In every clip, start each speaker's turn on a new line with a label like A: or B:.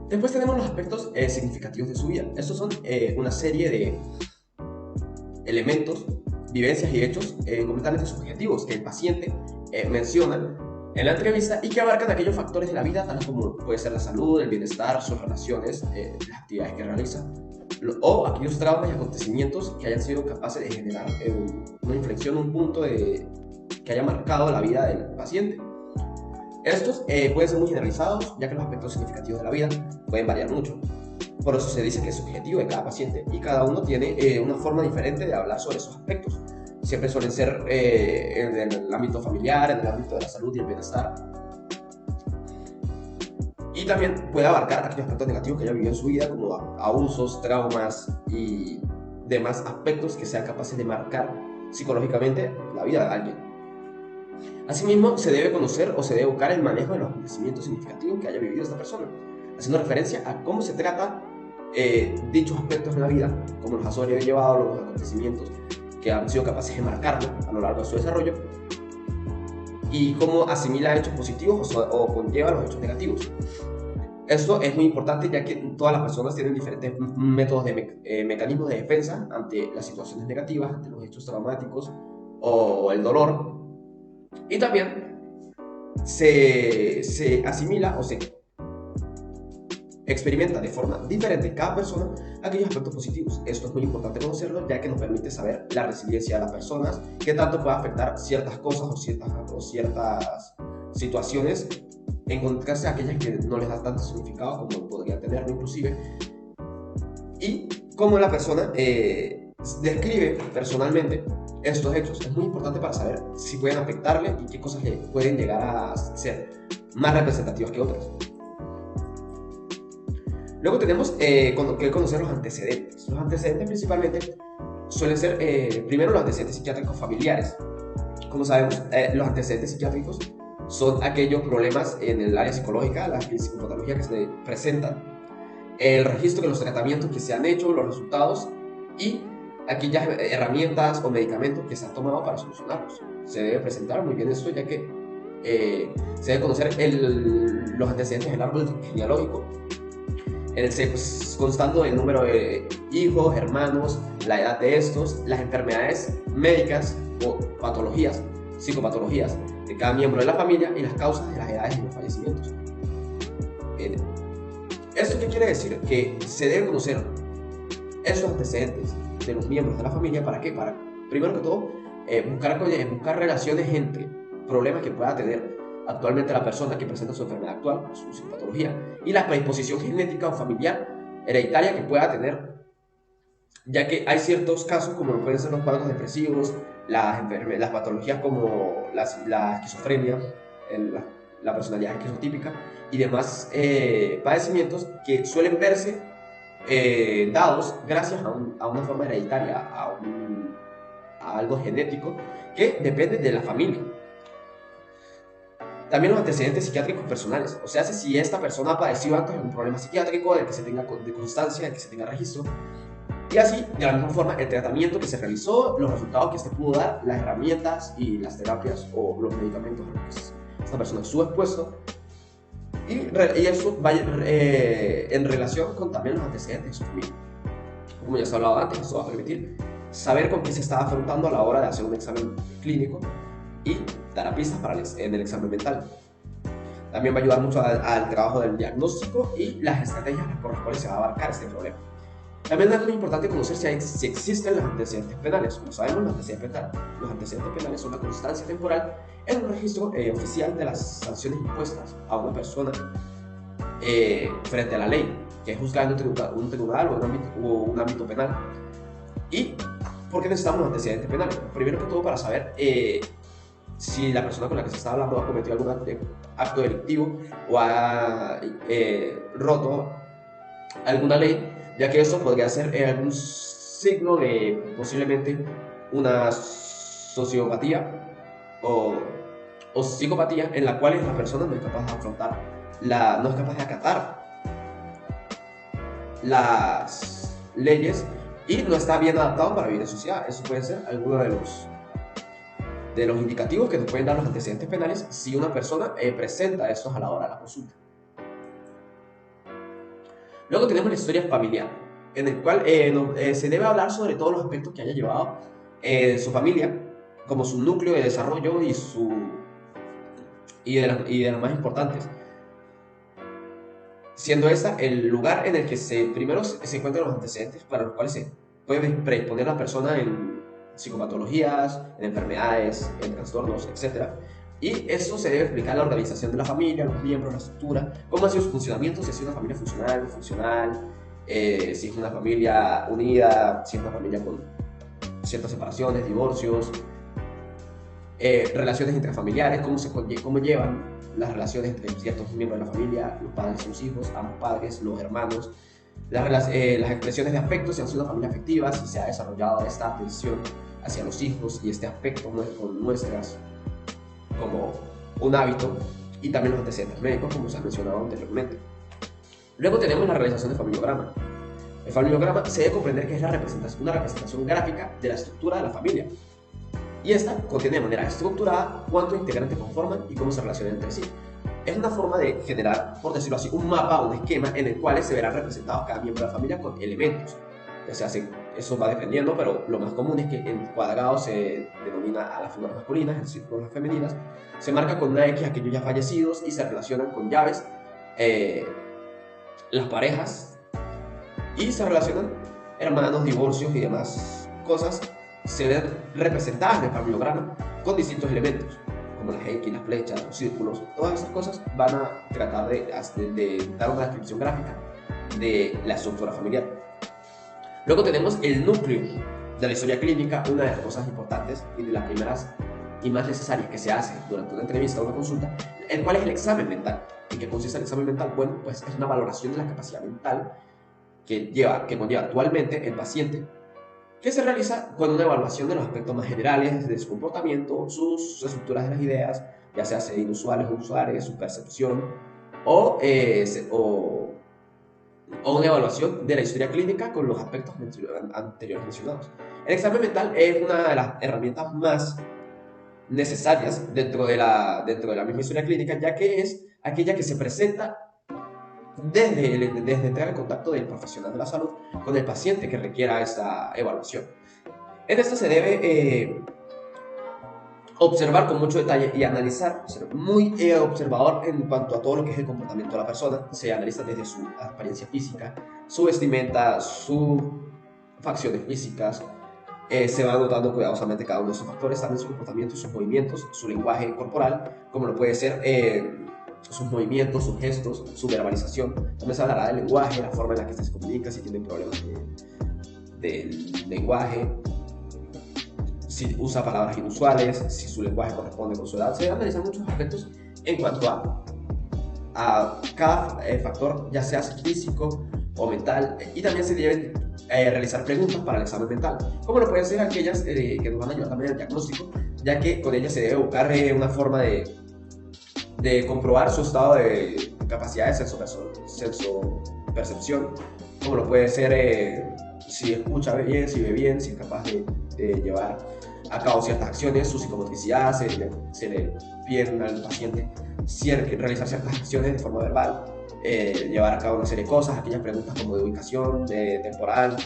A: Después tenemos los aspectos significativos de su vida. Estos son una serie de elementos, vivencias y hechos completamente subjetivos que el paciente menciona en la entrevista y que abarcan aquellos factores de la vida, tales como puede ser la salud, el bienestar, sus relaciones, las actividades que realiza, o aquellos traumas y acontecimientos que hayan sido capaces de generar una inflexión, un punto que haya marcado la vida del paciente. Estos pueden ser muy generalizados, ya que los aspectos significativos de la vida pueden variar mucho. Por eso se dice que es subjetivo de cada paciente y cada uno tiene una forma diferente de hablar sobre esos aspectos. Siempre suelen ser en el ámbito familiar, en el ámbito de la salud y el bienestar. Y también puede abarcar aquellos aspectos negativos que haya vivido en su vida, como abusos, traumas y demás aspectos que sean capaces de marcar psicológicamente la vida de alguien. Asimismo, se debe conocer o se debe buscar el manejo de los acontecimientos significativos que haya vivido esta persona, haciendo referencia a cómo se trata dichos aspectos en la vida, cómo los ha sobrellevado los acontecimientos que han sido capaces de marcarlo a lo largo de su desarrollo, y cómo asimila hechos positivos o conlleva los hechos negativos. Esto es muy importante, ya que todas las personas tienen diferentes métodos de mecanismos de defensa ante las situaciones negativas, ante los hechos traumáticos o el dolor. Y también se asimila o se experimenta de forma diferente cada persona aquellos aspectos positivos. Esto es muy importante conocerlo, ya que nos permite saber la resiliencia de las personas, qué tanto puede afectar ciertas cosas o ciertas situaciones, encontrarse aquellas que no les da tanto significado como podría tenerlo inclusive, y cómo la persona describe personalmente estos hechos. Es muy importante para saber si pueden afectarle y qué cosas le pueden llegar a ser más representativas que otras. Luego tenemos que conocer los antecedentes. Los antecedentes principalmente suelen ser, primero, los antecedentes psiquiátricos familiares. Como sabemos, los antecedentes psiquiátricos son aquellos problemas en el área psicológica, las psicopatologías que se presentan, el registro de los tratamientos que se han hecho, los resultados y aquellas herramientas o medicamentos que se han tomado para solucionarlos. Se debe presentar muy bien eso, ya que se debe conocer los antecedentes del árbol genealógico, constando el número de hijos, hermanos, la edad de estos, las enfermedades médicas o patologías, psicopatologías de cada miembro de la familia y las causas de las edades y los fallecimientos. ¿Esto qué quiere decir? Que se debe conocer esos antecedentes de los miembros de la familia. ¿Para qué? Para, primero que todo, buscar relaciones entre problemas que pueda tener actualmente la persona que presenta su enfermedad actual, su psicopatología, y la predisposición genética o familiar hereditaria que pueda tener, ya que hay ciertos casos como pueden ser los cuadros depresivos, las patologías como la esquizofrenia, la personalidad esquizotípica y demás padecimientos que suelen verse dados gracias a una forma hereditaria, a algo genético que depende de la familia. También los antecedentes psiquiátricos personales, o sea, si esta persona ha padecido antes algún problema psiquiátrico del que se tenga de constancia, del que se tenga registro, y así, de la misma forma, el tratamiento que se realizó, los resultados que se pudo dar, las herramientas y las terapias o los medicamentos a los que esta persona estuvo expuesto, y eso va en relación con también los antecedentes de su familia. Como ya se ha hablado antes, eso va a permitir saber con qué se está afrontando a la hora de hacer un examen clínico y dar pistas en el examen mental. También va a ayudar mucho al trabajo del diagnóstico y las estrategias por las cuales se va a abarcar este problema. También es muy importante conocer si existen los antecedentes penales. Como sabemos, los antecedentes penales son la constancia temporal en un registro oficial de las sanciones impuestas a una persona frente a la ley, que es juzgada en un tribunal o un ámbito penal. ¿Y por qué necesitamos los antecedentes penales? Primero que todo, para saber si la persona con la que se está hablando ha cometido algún acto delictivo o ha roto alguna ley, ya que esto podría ser algún signo de posiblemente una sociopatía o psicopatía en la cual la persona no es capaz de afrontar, no es capaz de acatar las leyes y no está bien adaptado para vivir en sociedad. Eso puede ser alguno de los indicativos que nos pueden dar los antecedentes penales si una persona presenta estos a la hora de la consulta. Luego tenemos la historia familiar, en el cual se debe hablar sobre todos los aspectos que haya llevado su familia, como su núcleo de desarrollo y de los más importantes, siendo esta el lugar en el que primero se encuentran los antecedentes para los cuales se puede predisponer a la persona en psicopatologías, en enfermedades, en trastornos, etc. Y eso se debe explicar la organización de la familia, los miembros, la estructura, cómo ha sido su funcionamiento, si es una familia funcional, si es una familia unida, si es una familia con ciertas separaciones, divorcios, relaciones intrafamiliares, cómo llevan las relaciones entre ciertos miembros de la familia, los padres y sus hijos, ambos padres, los hermanos, las expresiones de afecto, si han sido una familia afectiva, si se ha desarrollado esta atención hacia los hijos y este aspecto con muestras como un hábito, y también los antecedentes médicos, como se ha mencionado anteriormente. Luego tenemos la realización del familiograma. El familiograma se debe comprender que es una representación gráfica de la estructura de la familia, y esta contiene de manera estructurada cuántos integrantes conforman y cómo se relacionan entre sí. Es una forma de generar, por decirlo así, un mapa, un esquema en el cual se verán representados cada miembro de la familia con elementos. O sea, eso va dependiendo, pero lo más común es que en cuadrado se denomina a las figuras masculinas, en círculos las femeninas, se marca con una X a aquellos ya fallecidos y se relacionan con llaves las parejas, y se relacionan hermanos, divorcios y demás cosas. Se ven representadas en el familiograma con distintos elementos, como las X, las flechas, los círculos. Todas esas cosas van a tratar de dar una descripción gráfica de la estructura familiar. Luego tenemos el núcleo de la historia clínica, una de las cosas importantes y de las primeras y más necesarias que se hace durante una entrevista o una consulta, el cual es el examen mental. ¿En qué consiste el examen mental? Bueno, pues es una valoración de la capacidad mental que conlleva actualmente el paciente, que se realiza con una evaluación de los aspectos más generales de su comportamiento, sus estructuras de las ideas, ya sea inusuales o usuales, su percepción, o una evaluación de la historia clínica con los aspectos anteriores mencionados. El examen mental es una de las herramientas más necesarias dentro de la misma historia clínica, ya que es aquella que se presenta desde entrar en contacto del profesional de la salud con el paciente que requiera esta evaluación. En esta se debe observar con mucho detalle y analizar, ser muy observador en cuanto a todo lo que es el comportamiento de la persona. Se analiza desde su apariencia física, su vestimenta, sus facciones físicas. Se va anotando cuidadosamente cada uno de esos factores, también su comportamiento, sus movimientos, su lenguaje corporal, como lo puede ser sus movimientos, sus gestos, su verbalización. También se hablará del lenguaje, la forma en la que se comunica, si tienen problemas de lenguaje, si usa palabras inusuales, si su lenguaje corresponde con su edad. Se analizan muchos aspectos en cuanto a cada factor, ya sea físico o mental, y también se deben realizar preguntas para el examen mental, como lo pueden ser aquellas que nos van a ayudar también al diagnóstico, ya que con ellas se debe buscar una forma de comprobar su estado de capacidad de senso-percepción, como lo puede ser si escucha bien, si ve bien, si es capaz de llevar a cabo ciertas acciones, su psicomotricidad, se le piden al paciente realizar ciertas acciones de forma verbal, llevar a cabo una serie de cosas, aquellas preguntas como de ubicación, de temporal,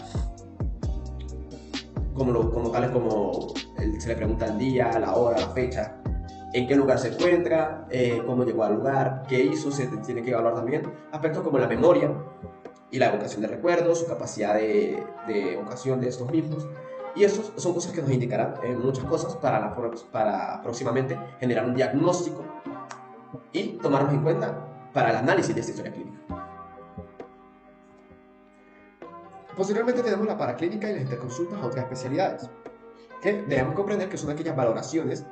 A: como tales como se le pregunta el día, la hora, la fecha, en qué lugar se encuentra, cómo llegó al lugar, qué hizo. Se tiene que evaluar también aspectos como la memoria y la evocación de recuerdos, su capacidad de evocación de estos mismos. Y estas son cosas que nos indicarán muchas cosas para próximamente generar un diagnóstico y tomarnos en cuenta para el análisis de esta historia clínica. Posteriormente tenemos la paraclínica y las interconsultas a otras especialidades, que debemos comprender que son aquellas valoraciones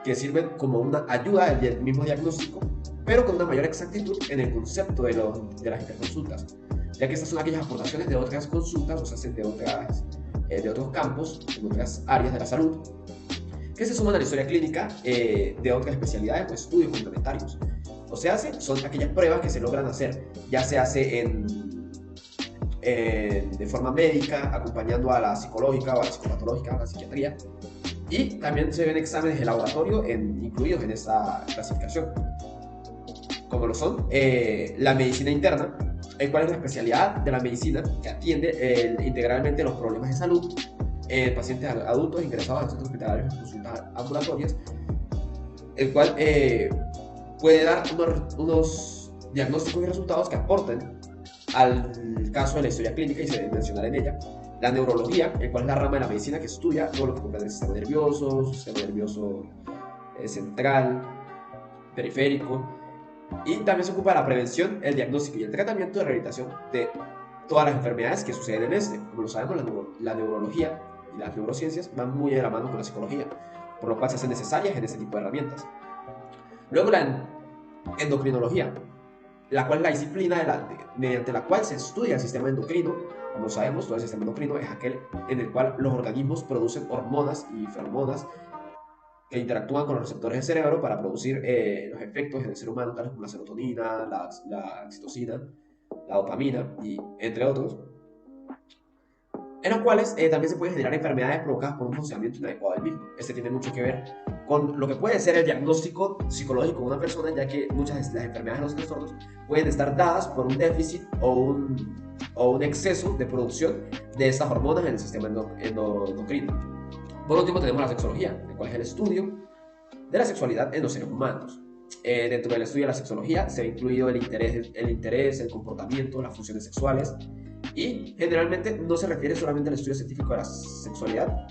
A: que sirven como una ayuda al mismo diagnóstico, pero con una mayor exactitud en el concepto de las interconsultas, ya que estas son aquellas aportaciones de otras consultas, o sea, de otros campos, de otras áreas de la salud, que se suman a la historia clínica de otras especialidades o estudios complementarios. O sea, son aquellas pruebas que se logran hacer, ya se hace de forma médica, acompañando a la psicológica o a la psicopatológica, a la psiquiatría, y también se ven exámenes de laboratorio incluidos en esta clasificación, como lo son la medicina interna, el cual es la especialidad de la medicina que atiende integralmente los problemas de salud en pacientes adultos ingresados en centros hospitalarios y consultas ambulatorias, el cual puede dar unos diagnósticos y resultados que aporten al caso de la historia clínica y se debe mencionar en ella. La neurología, el cual es la rama de la medicina que estudia todo lo que comprende el sistema nervioso central, periférico, y también se ocupa de la prevención, el diagnóstico y el tratamiento de rehabilitación de todas las enfermedades que suceden en este. Como lo sabemos, la neurología y las neurociencias van muy de la mano con la psicología, por lo cual se hacen necesarias en este tipo de herramientas. Luego la endocrinología, la cual es la disciplina mediante la cual se estudia el sistema endocrino. Como sabemos, todo el sistema endocrino es aquel en el cual los organismos producen hormonas y feromonas que interactúan con los receptores del cerebro para producir los efectos en el ser humano, tales como la serotonina, la oxitocina, la dopamina, y entre otros, en los cuales también se pueden generar enfermedades provocadas por un funcionamiento inadecuado del mismo. Este tiene mucho que ver con lo que puede ser el diagnóstico psicológico de una persona, ya que muchas de las enfermedades de los trastornos pueden estar dadas por un déficit o un exceso de producción de estas hormonas en el sistema endocrino. Por último tenemos la sexología, el cual es el estudio de la sexualidad en los seres humanos. Dentro del estudio de la sexología se ha incluido el interés, el comportamiento, las funciones sexuales, y generalmente no se refiere solamente al estudio científico de la sexualidad,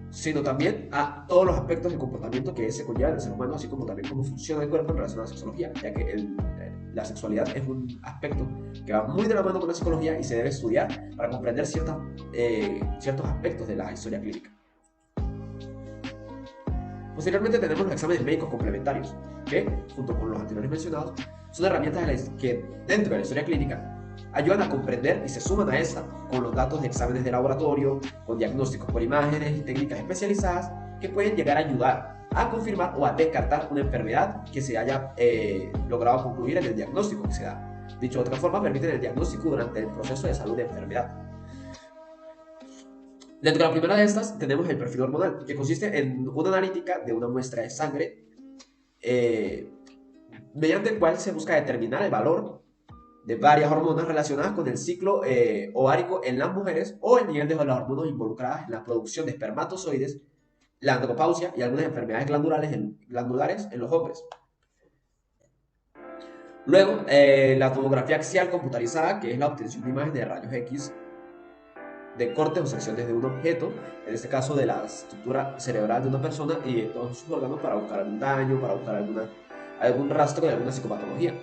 A: sino también a todos los aspectos del comportamiento que se conlleva en el ser humano, así como también cómo funciona el cuerpo en relación a la sexología, ya que la sexualidad es un aspecto que va muy de la mano con la psicología y se debe estudiar para comprender ciertos aspectos de la historia clínica. Posteriormente tenemos los exámenes médicos complementarios, que, junto con los anteriores mencionados, son herramientas que, dentro de la historia clínica, ayudan a comprender y se suman a esta con los datos de exámenes de laboratorio, con diagnósticos por imágenes y técnicas especializadas que pueden llegar a ayudar a confirmar o a descartar una enfermedad que se haya logrado concluir en el diagnóstico que se da. Dicho de otra forma, permiten el diagnóstico durante el proceso de salud de enfermedad. Dentro de la primera de estas tenemos el perfil hormonal, que consiste en una analítica de una muestra de sangre mediante el cual se busca determinar el valor de varias hormonas relacionadas con el ciclo ovárico en las mujeres o el nivel de las hormonas involucradas en la producción de espermatozoides, la andropausia y algunas enfermedades glandulares en los hombres. Luego, la tomografía axial computarizada, que es la obtención de imágenes de rayos X de cortes o secciones de un objeto, en este caso de la estructura cerebral de una persona y de todos sus órganos, para buscar algún daño, para buscar algún rastro de alguna psicopatología.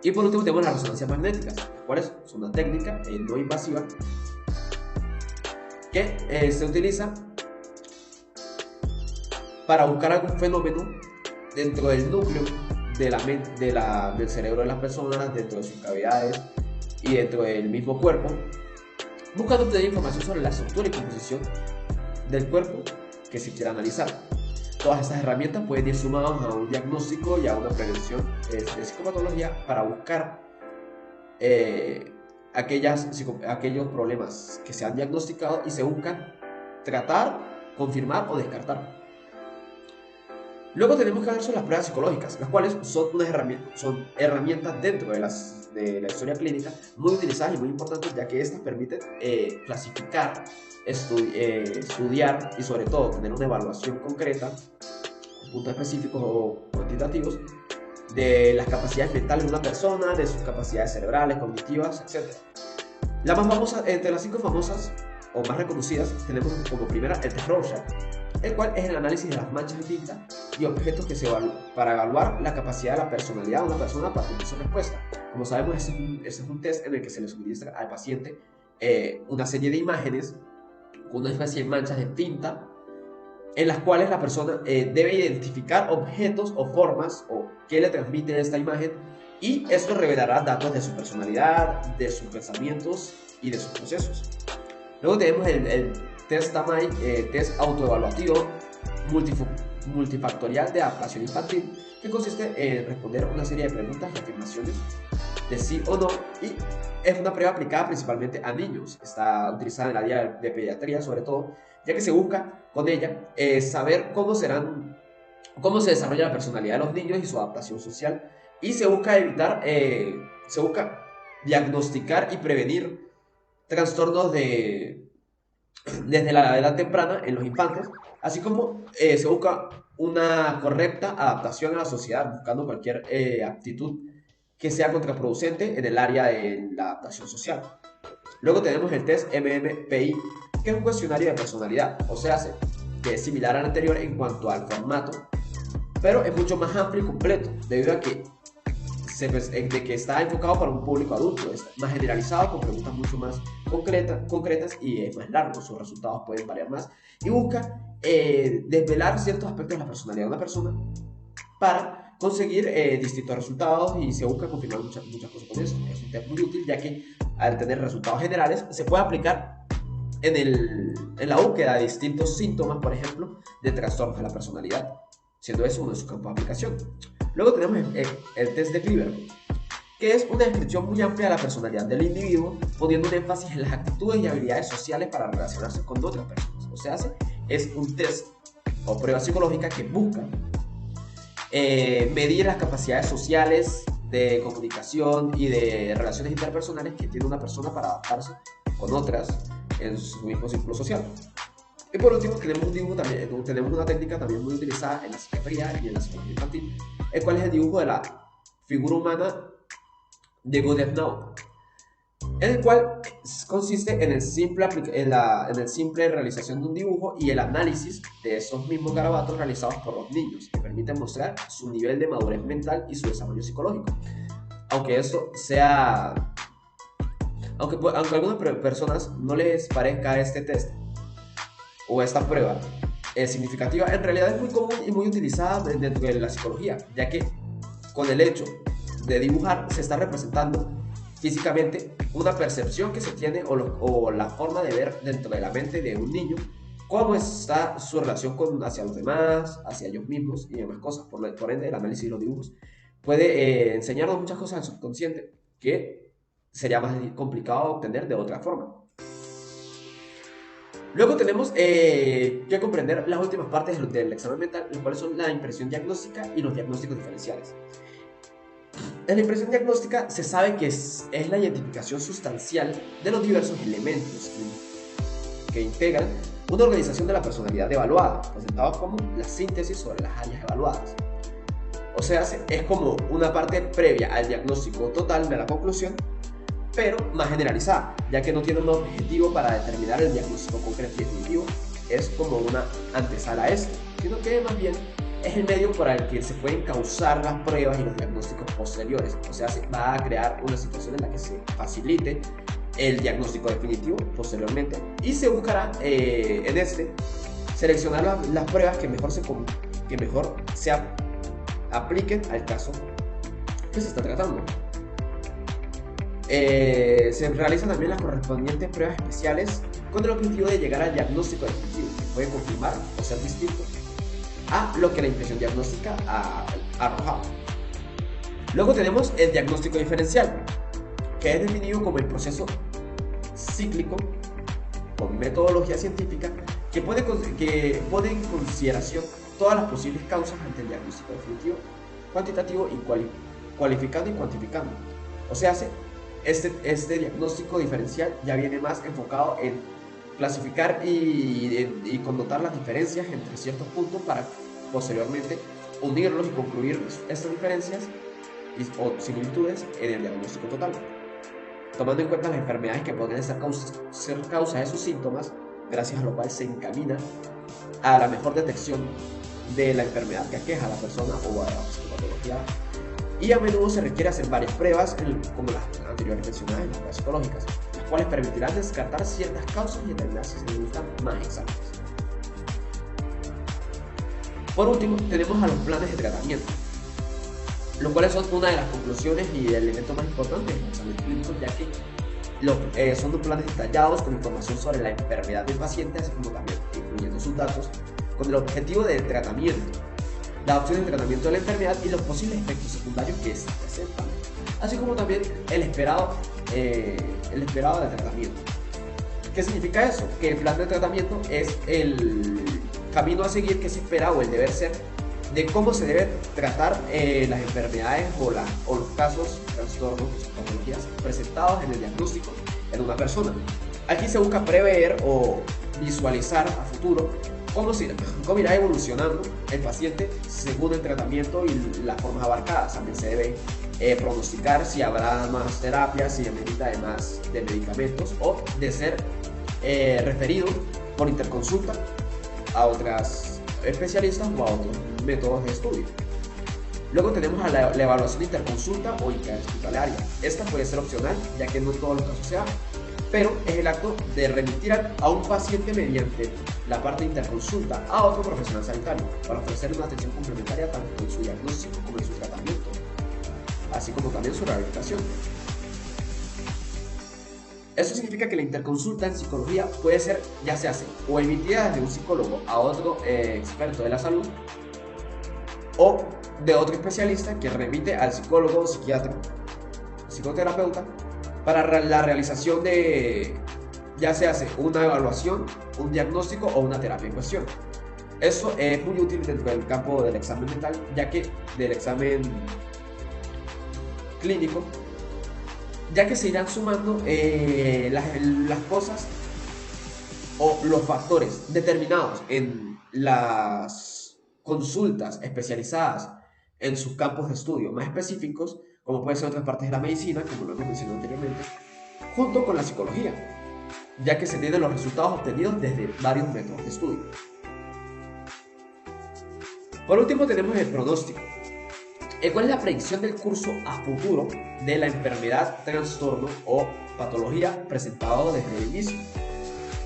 A: Y por último tenemos las resonancias magnéticas, las cuales son una técnica no invasiva que se utiliza para buscar algún fenómeno dentro del núcleo del cerebro de las personas, dentro de sus cavidades y dentro del mismo cuerpo, buscando obtener información sobre la estructura y composición del cuerpo que se quiera analizar. Todas estas herramientas pueden ir sumadas a un diagnóstico y a una prevención de psicopatología para buscar aquellos problemas que se han diagnosticado y se buscan tratar, confirmar o descartar. Luego tenemos que hablar sobre las pruebas psicológicas, las cuales son herramientas dentro de la historia clínica muy utilizadas y muy importantes, ya que estas permiten clasificar, estudiar y sobre todo tener una evaluación concreta, puntos específicos o cuantitativos, de las capacidades mentales de una persona, de sus capacidades cerebrales, cognitivas, etc. La más famosa, entre las 5 famosas o más reconocidas, tenemos como primera el test Rorschach, el cual es el análisis de las manchas de tinta y objetos que se evalúan para evaluar la capacidad de la personalidad de una persona para cumplir su respuesta. Como sabemos, este es un test en el que se le suministra al paciente una serie de imágenes con una especie de manchas de tinta en las cuales la persona debe identificar objetos o formas o qué le transmite esta imagen, y esto revelará datos de su personalidad, de sus pensamientos y de sus procesos. Luego tenemos el test Tamai, test autoevaluativo multifactorial de adaptación infantil, que consiste en responder una serie de preguntas y afirmaciones de sí o no, y es una prueba aplicada principalmente a niños. Está utilizada en la área de pediatría sobre todo, ya que se busca con ella saber cómo se desarrolla la personalidad de los niños y su adaptación social, y se busca diagnosticar y prevenir trastornos desde la edad temprana en los infantes, así como se busca una correcta adaptación a la sociedad, buscando cualquier actitud que sea contraproducente en el área de la adaptación social. Luego tenemos el test MMPI, que es un cuestionario de personalidad, o sea, que es similar al anterior en cuanto al formato, pero es mucho más amplio y completo, debido a que, de que está enfocado para un público adulto, es más generalizado, con preguntas mucho más concretas y es más largo, sus resultados pueden variar más, y busca desvelar ciertos aspectos de la personalidad de una persona para conseguir distintos resultados, y se busca confirmar muchas cosas con eso. Es un test muy útil, ya que al tener resultados generales se puede aplicar en la búsqueda de distintos síntomas, por ejemplo, de trastornos de la personalidad, siendo eso uno de sus campos de aplicación. Luego tenemos el test de Kliver, que es una descripción muy amplia de la personalidad del individuo, poniendo un énfasis en las actitudes y habilidades sociales para relacionarse con otras personas. O sea, es un test o prueba psicológica que busca medir las capacidades sociales de comunicación y de relaciones interpersonales que tiene una persona para adaptarse con otras en su mismo círculo social. Y por último, tenemos un dibujo también, tenemos una técnica también muy utilizada en la psiquiatría y en la psicología infantil, el cual es el dibujo de la figura humana de Goodenough, en el cual consiste en el simple realización de un dibujo y el análisis de esos mismos garabatos realizados por los niños, que permiten mostrar su nivel de madurez mental y su desarrollo psicológico. Aunque a algunas personas no les parezca este test o esta prueba significativa, en realidad es muy común y muy utilizada dentro de la psicología, ya que con el hecho de dibujar se está representando físicamente una percepción que se tiene o la forma de ver dentro de la mente de un niño, cómo está su relación hacia los demás, hacia ellos mismos y demás cosas. Por ende, el análisis de los dibujos puede enseñarnos muchas cosas al subconsciente que sería más complicado obtener de otra forma. Luego tenemos que comprender las últimas partes del examen mental, los cuales son la impresión diagnóstica y los diagnósticos diferenciales. En la impresión diagnóstica se sabe que es la identificación sustancial de los diversos elementos que integran una organización de la personalidad evaluada, presentados como la síntesis sobre las áreas evaluadas. O sea, es como una parte previa al diagnóstico total de la conclusión, pero más generalizada, ya que no tiene un objetivo para determinar el diagnóstico concreto y definitivo, es como una antesala a esto, sino que más bien es el medio por el que se pueden causar las pruebas y los diagnósticos posteriores. O sea, se va a crear una situación en la que se facilite el diagnóstico definitivo posteriormente, y se buscará seleccionar las pruebas que mejor se apliquen al caso que se está tratando. Se realizan también las correspondientes pruebas especiales con el objetivo de llegar al diagnóstico definitivo, que puede confirmar o ser distinto a lo que la impresión diagnóstica ha arrojado. Luego tenemos el diagnóstico diferencial, que es definido como el proceso cíclico con metodología científica que pone en consideración todas las posibles causas ante el diagnóstico definitivo, cuantitativo y cualificando y cuantificando. O sea, este diagnóstico diferencial ya viene más enfocado en clasificar y connotar las diferencias entre ciertos puntos para posteriormente unirlos y concluir estas diferencias o similitudes en el diagnóstico total, tomando en cuenta las enfermedades que podrían ser causa de sus síntomas, gracias a lo cual se encamina a la mejor detección de la enfermedad que aqueja a la persona o a la psicopatología. Y a menudo se requiere hacer varias pruebas, como las anteriores mencionadas en las pruebas psicológicas, las cuales permitirán descartar ciertas causas y determinar si se necesitan más exámenes. Por último, tenemos a los planes de tratamiento, los cuales son una de las conclusiones y el elemento más importante de los exámenes clínicos, ya que son planes detallados con información sobre la enfermedad del paciente, así como también incluyendo sus datos, con el objetivo de tratamiento, la opción de tratamiento de la enfermedad y los posibles efectos secundarios que se presentan, así como también el esperado del tratamiento. ¿Qué significa eso? Que el plan de tratamiento es el camino a seguir que se espera o el deber ser de cómo se deben tratar las enfermedades o los casos, trastornos o patologías presentados en el diagnóstico en una persona. Aquí se busca prever o visualizar a futuro cómo irá evolucionando el paciente según el tratamiento y las formas abarcadas. También se debe pronosticar si habrá más terapias, si amerita además de medicamentos o de ser referido por interconsulta a otras especialistas o a otros métodos de estudio. Luego tenemos a la evaluación interconsulta o interhospitalaria. Esta puede ser opcional, ya que no en todos los casos se hace, pero es el acto de remitir a un paciente mediante la parte de interconsulta a otro profesional sanitario para ofrecer una atención complementaria tanto en su diagnóstico como en su tratamiento, así como también su rehabilitación. Esto significa que la interconsulta en psicología puede ser, ya se hace, o emitida desde un psicólogo a otro experto de la salud, o de otro especialista que remite al psicólogo o psiquiatra, psicoterapeuta, para la realización de, ya se hace una evaluación, un diagnóstico o una terapia en cuestión. Eso es muy útil dentro del campo del examen mental, ya que del examen clínico, ya que se irán sumando las cosas o los factores determinados en las consultas especializadas en sus campos de estudio más específicos, como pueden ser otras partes de la medicina, como lo hemos mencionado anteriormente, junto con la psicología, ya que se tienen los resultados obtenidos desde varios métodos de estudio. Por último tenemos el pronóstico, el cual es la predicción del curso a futuro de la enfermedad, trastorno o patología presentado desde el inicio.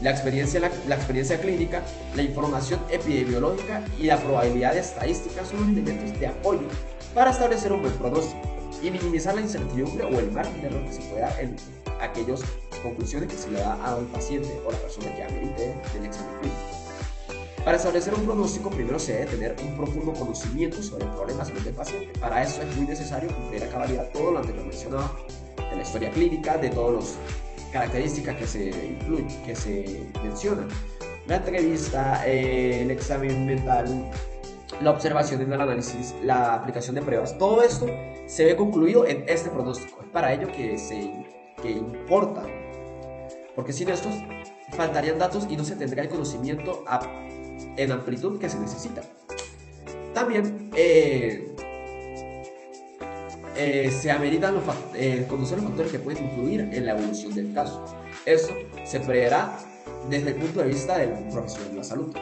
A: La experiencia clínica, la información epidemiológica y la probabilidad estadística son los elementos de apoyo para establecer un buen pronóstico y minimizar la incertidumbre o el margen de error que se pueda en aquellas conclusiones que se le da al paciente o la persona que amerite del examen clínico. Para establecer un pronóstico, primero se debe tener un profundo conocimiento sobre el problema de salud del paciente. Para eso es muy necesario cumplir a cabalidad todo lo anterior mencionado, de la historia clínica, de todas las características que se mencionan, la entrevista, el examen mental, la observación en el análisis, la aplicación de pruebas. Todo esto se ve concluido en este pronóstico. Es para ello que importa, porque sin estos faltarían datos y no se tendrá el conocimiento en amplitud que se necesita. También se ameritan conocer los factores que pueden influir en la evolución del caso. Eso se preverá desde el punto de vista del profesional de la salud.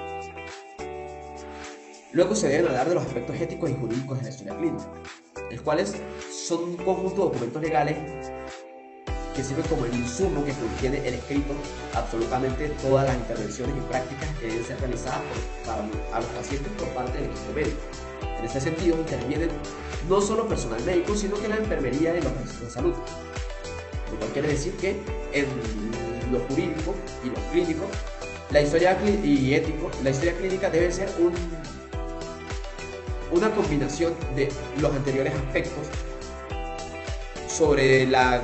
A: Luego se deben hablar de los aspectos éticos y jurídicos de la historia clínica, los cuales son un conjunto de documentos legales que sirve como el insumo que contiene el escrito absolutamente todas las intervenciones y prácticas que deben ser realizadas a los pacientes por parte del equipo médico. En este sentido intervienen no solo personal médico, sino que la enfermería y los registros de salud. Lo cual quiere decir que en lo jurídico y lo clínico, la historia clínica debe ser una combinación de los anteriores aspectos sobre la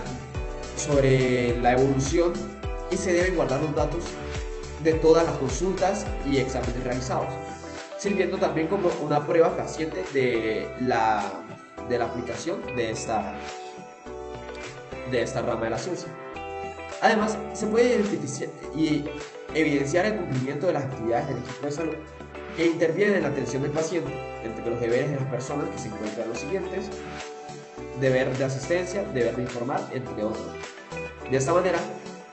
A: evolución, y se deben guardar los datos de todas las consultas y exámenes realizados, sirviendo también como una prueba fehaciente de la aplicación de esta rama de la ciencia. Además, se puede evidenciar el cumplimiento de las actividades del equipo de salud que intervienen en la atención del paciente, entre los deberes de las personas que se encuentran los siguientes: deber de asistencia, deber de informar, entre otros. De esta manera,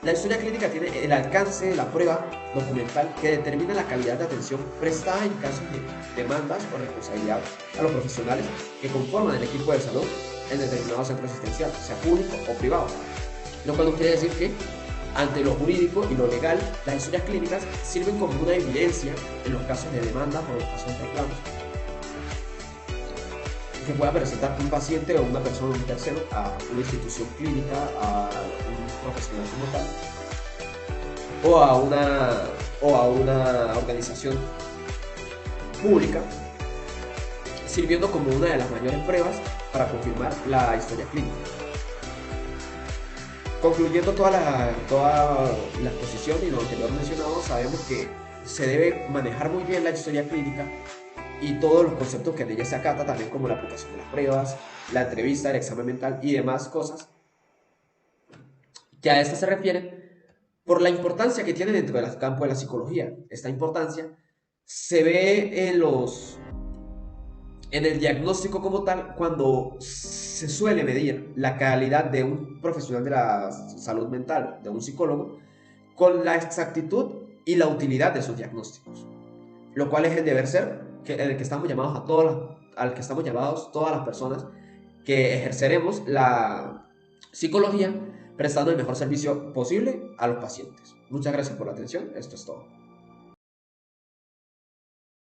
A: la historia clínica tiene el alcance de la prueba documental que determina la calidad de atención prestada en casos de demandas o responsabilidad a los profesionales que conforman el equipo de salud en determinado centro asistencial, sea público o privado. Lo cual nos quiere decir que, ante lo jurídico y lo legal, las historias clínicas sirven como una evidencia en los casos de demanda o en los casos de reclamos que pueda presentar un paciente o una persona o un tercero a una institución clínica, a un profesional como tal, o a una organización pública, sirviendo como una de las mayores pruebas para confirmar la historia clínica. Concluyendo toda la exposición y lo anterior mencionado, sabemos que se debe manejar muy bien la historia clínica y todos los conceptos que en ella se acata, también como la aplicación de las pruebas, la entrevista, el examen mental y demás cosas que a esta se refieren por la importancia que tiene dentro del campo de la psicología. Esta importancia se ve en el diagnóstico como tal cuando se suele medir la calidad de un profesional de la salud mental, de un psicólogo, con la exactitud y la utilidad de sus diagnósticos, lo cual es el deber ser el que estamos llamados a al que estamos llamados todas las personas que ejerceremos la psicología prestando el mejor servicio posible a los pacientes. Muchas gracias por la atención, esto es todo.